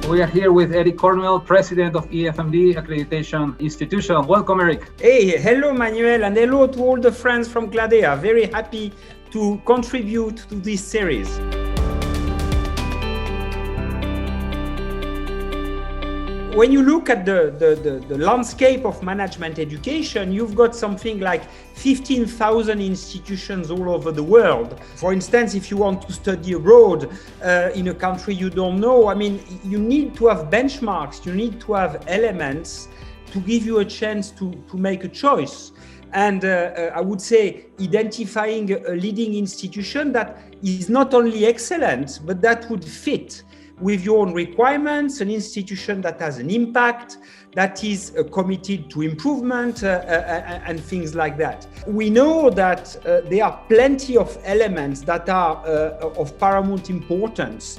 We are here with Eric Cornwell, President of EFMD Accreditation Institution. Welcome, Eric. Hey, hello, Manuel, and hello to all the friends from Cladea. Very happy to contribute to this series. When you look at the landscape of management education, you've got something like 15,000 institutions all over the world. For instance, if you want to study abroad in a country you don't know, I mean, you need to have benchmarks, you need to have elements to give you a chance to make a choice. And I would say identifying a leading institution that is not only excellent, but that would fit with your own requirements, an institution that has an impact, that is committed to improvement and things like that. We know that there are plenty of elements that are of paramount importance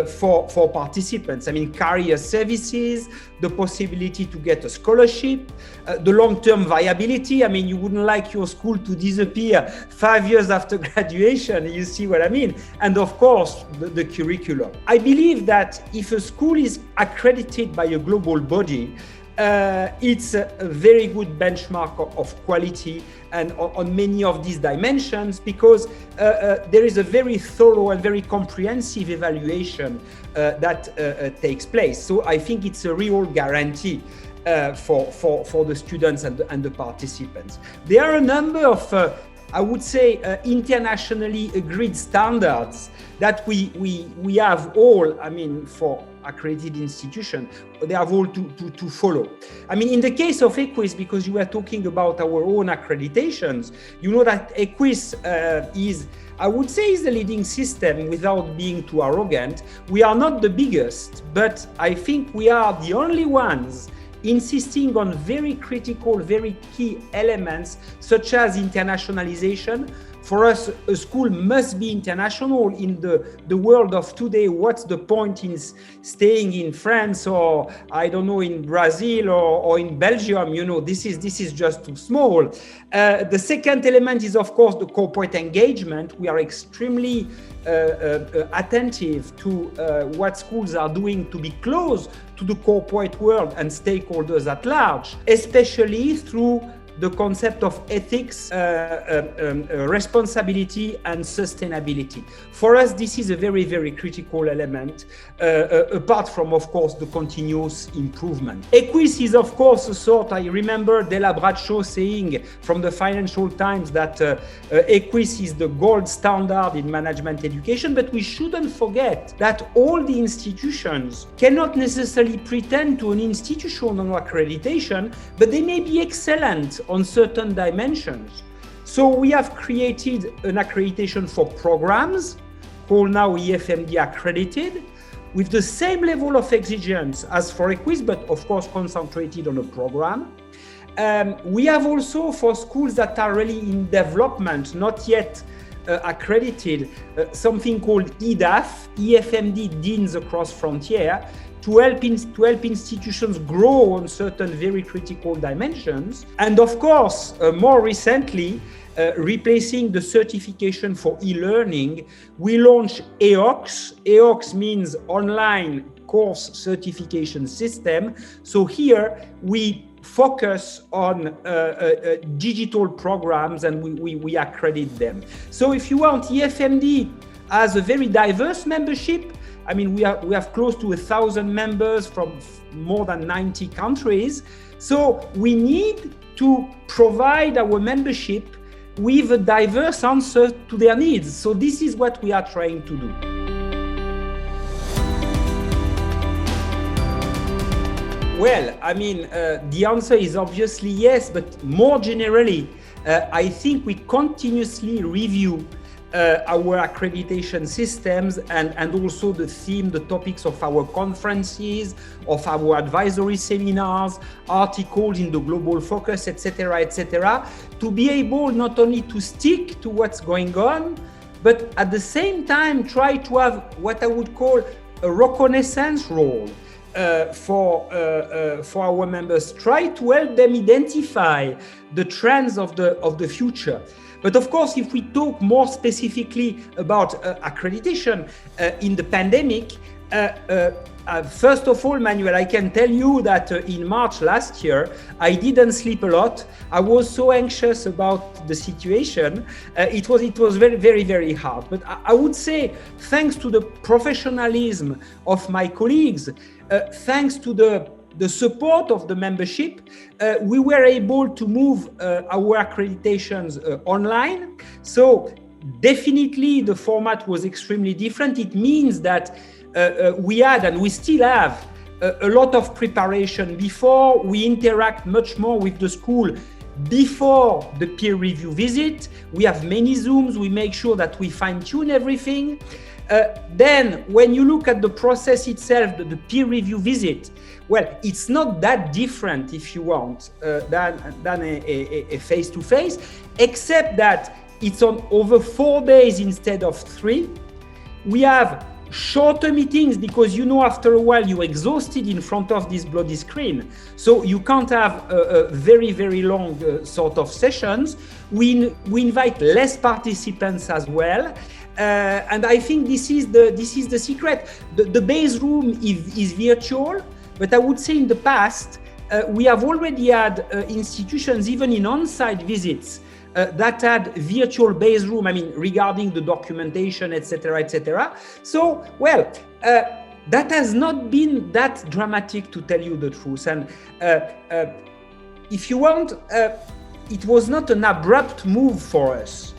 for participants. I mean, career services, the possibility to get a scholarship, the long-term viability. I mean, you wouldn't like your school to disappear 5 years after graduation, you see what I mean? And of course, the curriculum. I believe that if a school is accredited by a global body, it's a very good benchmark of quality and on many of these dimensions, because there is a very thorough and very comprehensive evaluation that takes place. So I think it's a real guarantee for the students and the participants. There are a number of I would say internationally agreed standards that we have all, I mean, for accredited institutions, they have all to follow. I mean, in the case of EQUIS, because you were talking about our own accreditations, you know that EQUIS is, I would say, is the leading system without being too arrogant. We are not the biggest, but I think we are the only ones insisting on very critical, very key elements, such as internationalization. For us, a school must be international. In the world of today, what's the point in staying in France or, I don't know, in Brazil or in Belgium? You know, this is just too small. The second element is, of course, the corporate engagement. We are extremely attentive to what schools are doing to be close to the corporate world and stakeholders at large, especially through the concept of ethics, responsibility and sustainability. For us, this is a very, very critical element, apart from, of course, the continuous improvement. EQUIS is, of course, a sort, I remember Della Braccio saying from the Financial Times that EQUIS is the gold standard in management education, but we shouldn't forget that all the institutions cannot necessarily pretend to an institutional accreditation, but they may be excellent on certain dimensions. So we have created an accreditation for programs called now EFMD accredited, with the same level of exigence as for EQUIS, but of course concentrated on a program. We have also for schools that are really in development, not yet accredited, something called EDAF, EFMD Deans Across Frontier, to help institutions grow on certain very critical dimensions. And of course, more recently, replacing the certification for e-learning, we launched EOCS. EOCS means Online Course Certification System. So here we focus on digital programs and we accredit them. So if you want, EFMD has a very diverse membership. I mean, we have close to 1,000 members from more than 90 countries. So we need to provide our membership with a diverse answer to their needs. So this is what we are trying to do. Well, I mean, the answer is obviously yes, but more generally, I think we continuously review our accreditation systems and also the theme, the topics of our conferences, of our advisory seminars, articles in the Global Focus, etc., to be able not only to stick to what's going on, but at the same time try to have what I would call a reconnaissance role for our members, try to help them identify the trends of the future. But of course, if we talk more specifically about accreditation in the pandemic, first of all, Manuel, I can tell you that in March last year, I didn't sleep a lot. I was so anxious about the situation. It was very, very, very hard. But I would say, thanks to the professionalism of my colleagues, thanks to the support of the membership, we were able to move our accreditations online. So definitely the format was extremely different. It means that we had, and we still have, a lot of preparation before. We interact much more with the school before the peer review visit. We have many Zooms. We make sure that we fine-tune everything. Then when you look at the process itself, the peer review visit, well, it's not that different, if you want, than a face-to-face, except that it's on over 4 days instead of 3. We have shorter meetings because, you know, after a while you're exhausted in front of this bloody screen. So you can't have a very, very long sort of sessions. We invite less participants as well. And I think this is the secret. The base room is virtual, but I would say in the past, we have already had institutions, even in on-site visits, that had virtual base room, I mean, regarding the documentation, etc., etc. So, well, that has not been that dramatic, to tell you the truth. And if you want, it was not an abrupt move for us.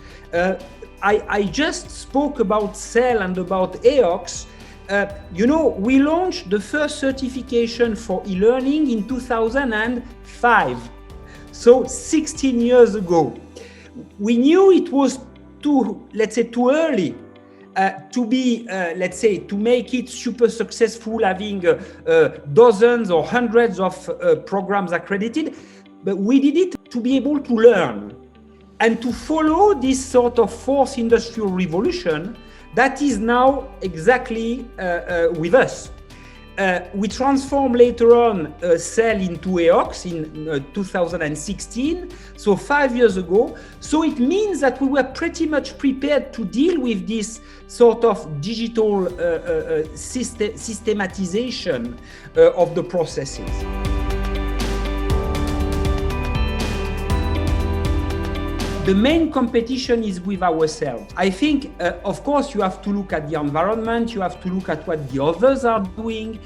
I just spoke about CEL and about EOX. You know, we launched the first certification for e-learning in 2005. So 16 years ago. We knew it was too early to make it super successful, having dozens or hundreds of programs accredited, but we did it to be able to learn and to follow this sort of fourth industrial revolution that is now exactly with us. We transformed later on CEL into EOX in 2016, so 5 years ago. So it means that we were pretty much prepared to deal with this sort of digital systematization of the processes. The main competition is with ourselves. I think, of course, you have to look at the environment, you have to look at what the others are doing,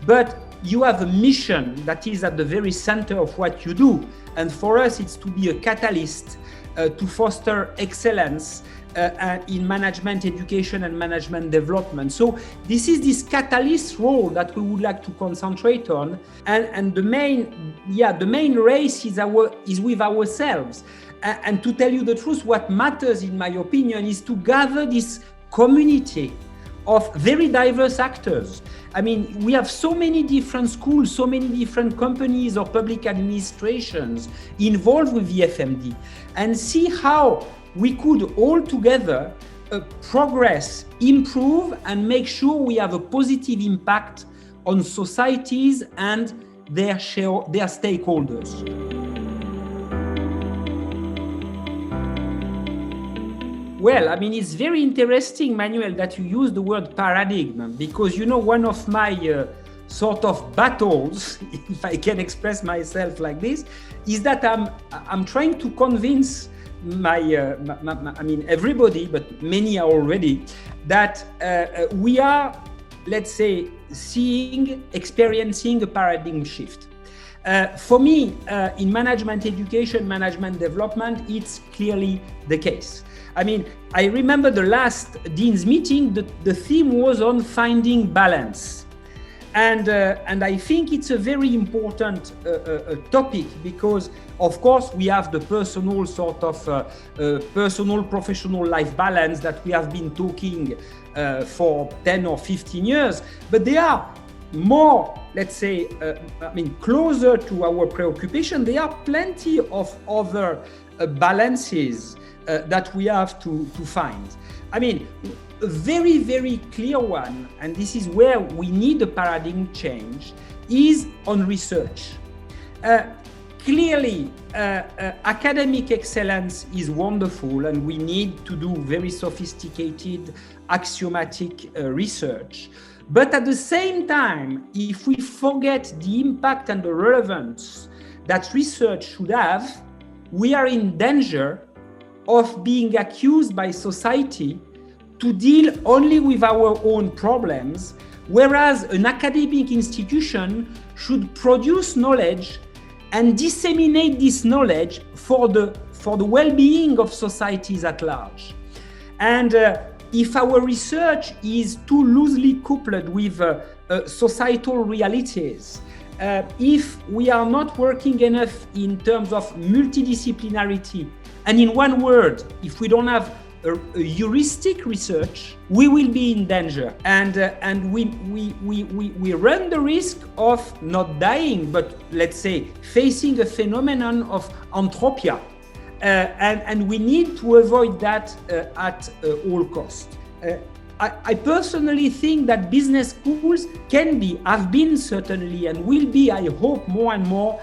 but you have a mission that is at the very center of what you do. And for us, it's to be a catalyst to foster excellence in management education and management development. So this catalyst role that we would like to concentrate on. And the main race is with ourselves. And to tell you the truth, what matters, in my opinion, is to gather this community of very diverse actors. I mean, we have so many different schools, so many different companies or public administrations involved with the FMD, and see how we could all together progress, improve, and make sure we have a positive impact on societies and their stakeholders. Well, I mean, it's very interesting, Manuel, that you use the word paradigm, because, you know, one of my sort of battles, if I can express myself like this, is that I'm trying to convince everybody, but many are already, that we are, let's say, experiencing a paradigm shift. For me, in management education, management development, it's clearly the case. I mean, I remember the last Dean's meeting, the theme was on finding balance. And I think it's a very important topic because, of course, we have the personal sort of personal professional life balance that we have been talking for 10 or 15 years, but they are more, let's say, closer to our preoccupation. There are plenty of other balances that we have to find. I mean, a very, very clear one, and this is where we need a paradigm change, is on research. clearly, academic excellence is wonderful, and we need to do very sophisticated, axiomatic research. But at the same time, if we forget the impact and the relevance that research should have, we are in danger of being accused by society to deal only with our own problems, whereas an academic institution should produce knowledge and disseminate this knowledge for the well-being of societies at large. And if our research is too loosely coupled with societal realities, if we are not working enough in terms of multidisciplinarity, and in one word, if we don't have a heuristic research, we will be in danger, and we run the risk of not dying, but let's say facing a phenomenon of entropia, and we need to avoid that at all costs. I personally think that business schools can be, have been certainly, and will be, I hope, more and more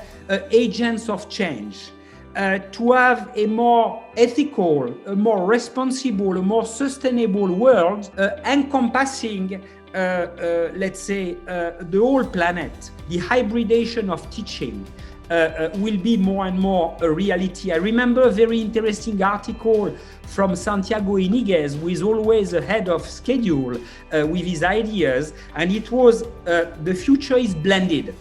agents of change. To have a more ethical, a more responsible, a more sustainable world encompassing, let's say, the whole planet. The hybridation of teaching will be more and more a reality. I remember a very interesting article from Santiago Iniguez, who is always ahead of schedule with his ideas, and it was the future is blended.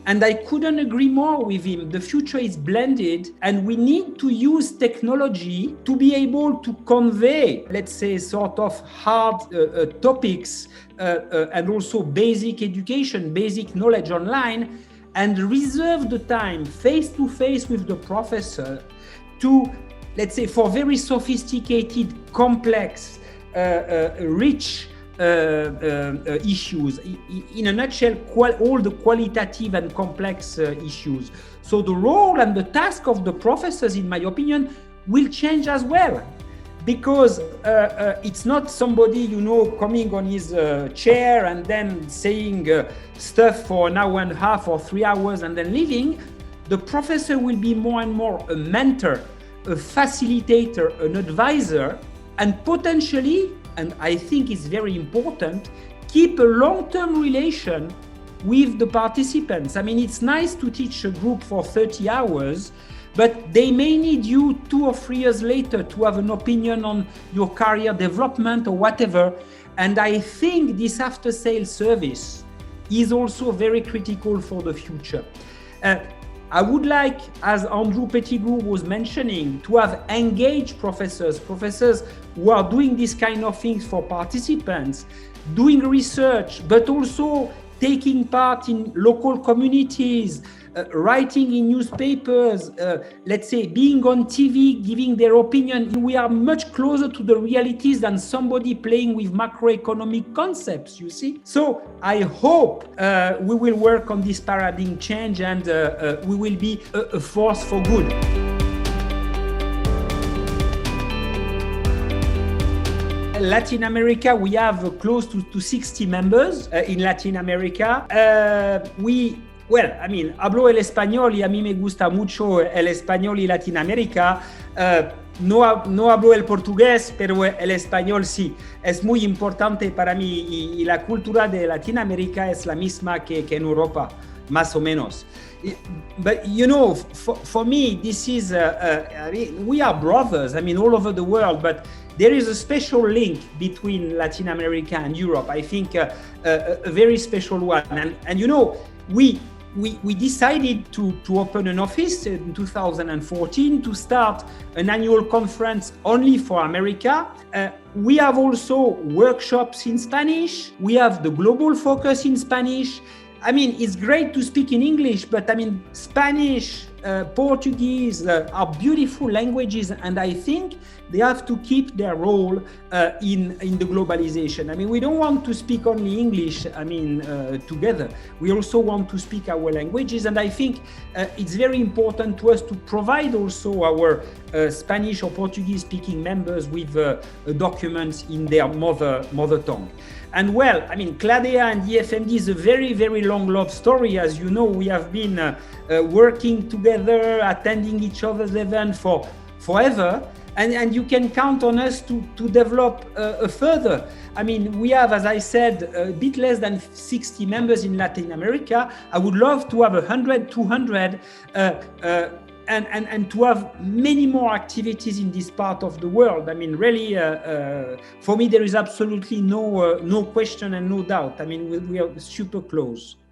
And I couldn't agree more with him. The future is blended, and we need to use technology to be able to convey, let's say, sort of hard topics and also basic education, basic knowledge online, and reserve the time face-to-face with the professor to, let's say, for very sophisticated, complex, rich issues. In a nutshell, all the qualitative and complex issues. So the role and the task of the professors, in my opinion, will change as well, because it's not somebody, coming on his chair and then saying stuff for an hour and a half or 3 hours and then leaving. The professor will be more and more a mentor, a facilitator, an advisor, and potentially, and I think it's very important, keep a long-term relation with the participants. I mean, it's nice to teach a group for 30 hours, but they may need you 2 or 3 years later to have an opinion on your career development or whatever. And I think this after-sales service is also very critical for the future. I would like, as Andrew Pettigrew was mentioning, to have engaged professors who are doing this kind of things for participants, doing research, but also taking part in local communities, writing in newspapers, let's say being on TV, giving their opinion. We are much closer to the realities than somebody playing with macroeconomic concepts, you see. So I hope we will work on this paradigm change, and we will be a force for good. Latin America, we have close to 60 members in Latin America. Hablo el español y a mí me gusta mucho el español y Latinoamérica. No hablo el portugués, pero el español sí. Es muy importante para mí, y la cultura de Latinoamérica es la misma que en Europa, más o menos. But for me, this is, we are brothers, all over the world, but there is a special link between Latin America and Europe. I think a very special one. And we decided to open an office in 2014 to start an annual conference only for America. We have also workshops in Spanish. We have the global focus in Spanish. It's great to speak in English, but Spanish, Portuguese are beautiful languages, and I think they have to keep their role in the globalization. We don't want to speak only English, together. We also want to speak our languages, and I think it's very important to us to provide also our Spanish or Portuguese speaking members with documents in their mother tongue. And CLADEA and EFMD is a very, very long love story. As you know, we have been working together together, attending each other's event for forever. And you can count on us to develop further. I mean, we have, as I said, a bit less than 60 members in Latin America. I would love to have 100, 200, and to have many more activities in this part of the world. I mean, really, for me, there is absolutely no question and no doubt. I mean, we are super close.